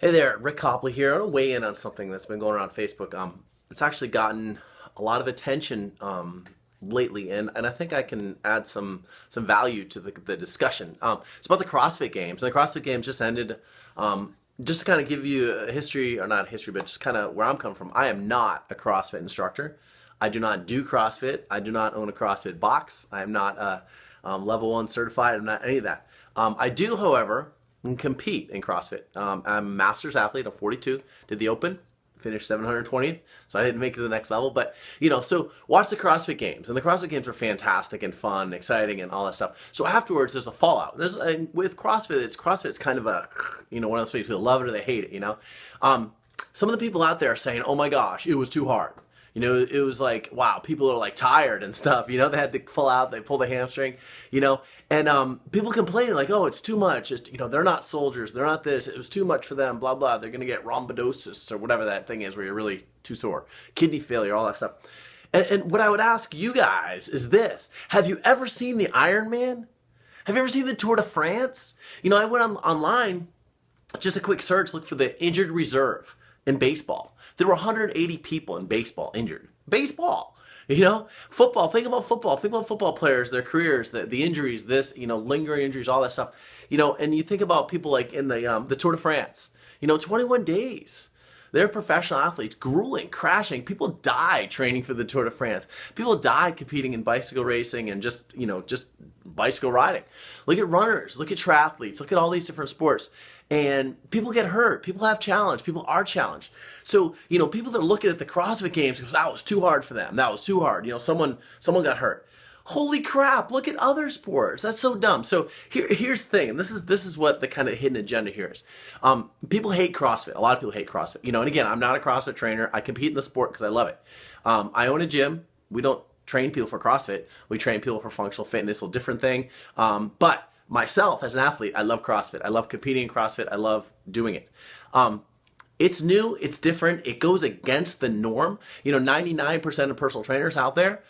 Hey there, Rick Copley here. I want to weigh in on something that's been going around Facebook. It's actually gotten a lot of attention lately, and I think I can add some value to the discussion. It's about the CrossFit Games, and the CrossFit Games just ended. Just to kind of give you a history, or not history, but just kind of where I'm coming from. I am not a CrossFit instructor. I do not do CrossFit. I do not own a CrossFit box. I am not level 1 certified. I'm not any of that. I do, however, compete in CrossFit. I'm a master's athlete. I'm 42. Did the Open, finished 720th, so I didn't make it to the next level. But so watch the CrossFit Games, and the CrossFit Games are fantastic and fun, exciting, and all that stuff. So afterwards, there's a fallout. With CrossFit, it's kind of a one of those people love it or they hate it. Some of the people out there are saying, "Oh my gosh, it was too hard." It was like, wow, people are like tired and stuff. They had to pull out, they pulled a hamstring, and people complain like, oh, it's too much. They're not soldiers, they're not this. It was too much for them, blah, blah. They're going to get rhombodosis or whatever that thing is where you're really too sore, kidney failure, all that stuff. And what I would ask you guys is this. Have you ever seen the Ironman? Have you ever seen the Tour de France? I went online, just a quick search, look for the injured reserve in baseball. There were 180 people in baseball injured. Baseball, football. Think about football. Think about football players, their careers, the injuries, lingering injuries, all that stuff. And you think about people like in the Tour de France. 21 days. They're professional athletes, grueling, crashing. People die training for the Tour de France. People die competing in bicycle racing and just bicycle riding. Look at runners, look at triathletes, look at all these different sports. And people get hurt. People have challenge. People are challenged. So, people that are looking at the CrossFit Games goes, that was too hard for them. That was too hard. Someone got hurt. Holy crap, look at other sports. That's so dumb. So here's the thing, and this is what the kind of hidden agenda here is. People hate CrossFit. A lot of people hate CrossFit. And again, I'm not a CrossFit trainer. I compete in the sport because I love it. I own a gym. We don't train people for CrossFit. We train people for functional fitness, a little different thing. But myself as an athlete, I love CrossFit. I love competing in CrossFit. I love doing it. It's new, it's different, it goes against the norm. 99% of personal trainers out there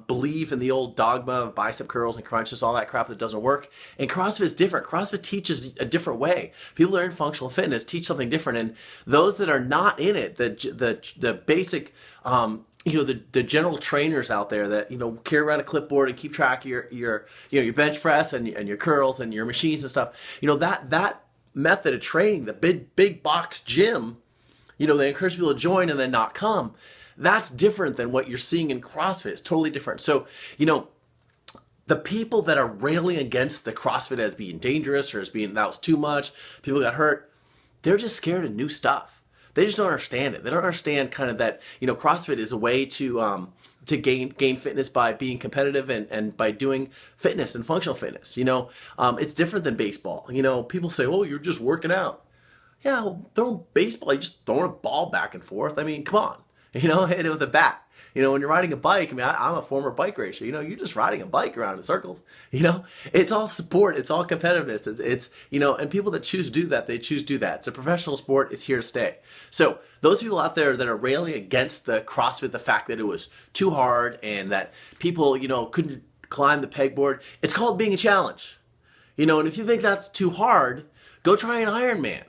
believe in the old dogma of bicep curls and crunches, all that crap that doesn't work. And CrossFit is different. CrossFit teaches a different way. People that are in functional fitness teach something different. And those that are not in it, the basic, the general trainers out there that, carry around a clipboard and keep track of your bench press and your curls and your machines and stuff, that method of training, the big box gym, they encourage people to join and then not come. That's different than what you're seeing in CrossFit. It's totally different. So, the people that are railing against the CrossFit as being dangerous or as being that was too much, people got hurt, they're just scared of new stuff. They just don't understand it. They don't understand kind of that, CrossFit is a way to gain fitness by being competitive and by doing fitness and functional fitness. It's different than baseball. People say, oh, you're just working out. Yeah, well, throwing baseball, you just throwing a ball back and forth. I mean, come on, hit it with a bat. When you're riding a bike, I'm a former bike racer. You're just riding a bike around in circles. It's all sport. It's all competitiveness. It's and people that choose to do that, they choose to do that. It's a professional sport. It's here to stay. So those people out there that are railing against the CrossFit, the fact that it was too hard and that people, couldn't climb the pegboard, it's called being a challenge. And if you think that's too hard, go try an Ironman.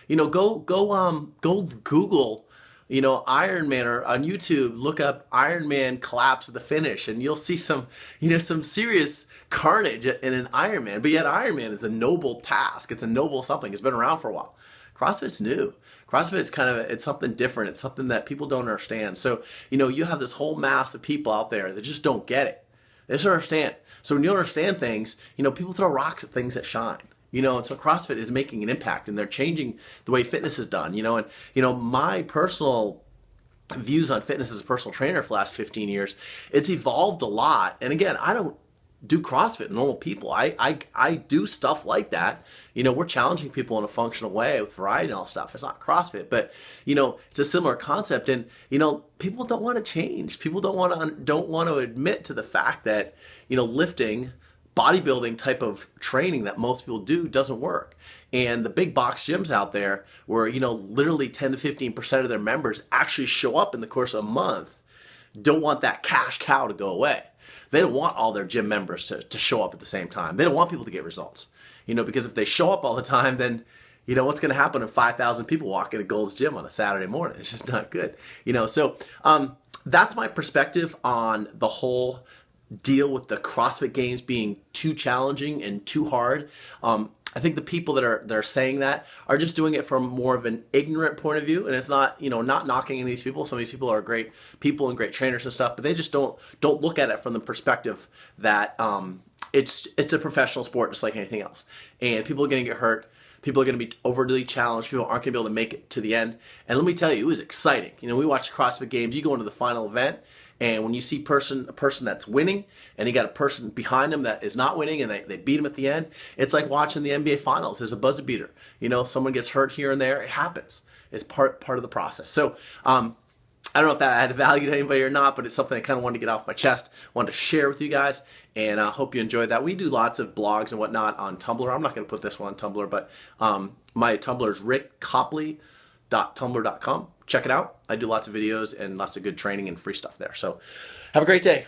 Go Google, Ironman, or on YouTube, look up Ironman collapse at the finish, and you'll see some serious carnage in an Ironman. But yet Ironman is a noble task. It's a noble something. It's been around for a while. CrossFit's new. CrossFit is it's something different. It's something that people don't understand. So, you have this whole mass of people out there that just don't get it. They just don't understand. So when you don't understand things, people throw rocks at things that shine. And so CrossFit is making an impact, and they're changing the way fitness is done. And my personal views on fitness as a personal trainer for the last 15 years, it's evolved a lot. And again, I don't do CrossFit normal people. I do stuff like that. We're challenging people in a functional way with variety and all stuff. It's not CrossFit, but it's a similar concept. And people don't want to change. People don't want to admit to the fact that lifting, bodybuilding type of training that most people do doesn't work. And the big box gyms out there where, literally 10 to 15% of their members actually show up in the course of a month, don't want that cash cow to go away. They don't want all their gym members to show up at the same time. They don't want people to get results. Because if they show up all the time, then You know, what's going to happen if 5,000 people walk into Gold's Gym on a Saturday morning? It's just not good. You know, so that's my perspective on the whole deal with the CrossFit Games being too challenging and too hard. I think the people that are saying that are just doing it from more of an ignorant point of view, and it's not, you know, not knocking any of these people. Some of these people are great people and great trainers and stuff, but they just don't look at it from the perspective that it's a professional sport just like anything else, and people are going to get hurt. People are going to be overly challenged. People aren't going to be able to make it to the end. And let me tell you, it was exciting. You know, we watch CrossFit Games. You go into the final event, and when you see a person that's winning, and you got a person behind them that is not winning, and they beat them at the end, it's like watching the NBA Finals. There's a buzzer beater. You know, someone gets hurt here and there. It happens. It's part of the process. So I don't know if that added value to anybody or not, but it's something I kind of wanted to get off my chest, wanted to share with you guys, and I hope you enjoyed that. We do lots of blogs and whatnot on Tumblr. I'm not going to put this one on Tumblr, but my Tumblr is rickcopley.tumblr.com. Check it out. I do lots of videos and lots of good training and free stuff there. So have a great day.